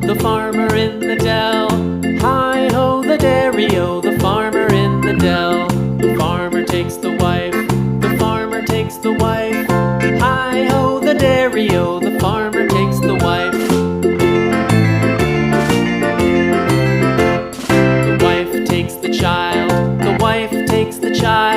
The farmer in the dell. Hi-ho, the dairy-o, the farmer in the dell. The farmer takes the wife, the farmer takes the wife. Hi-ho, the dairy-o, the farmer takes the wife. The wife takes the child, the wife takes the child.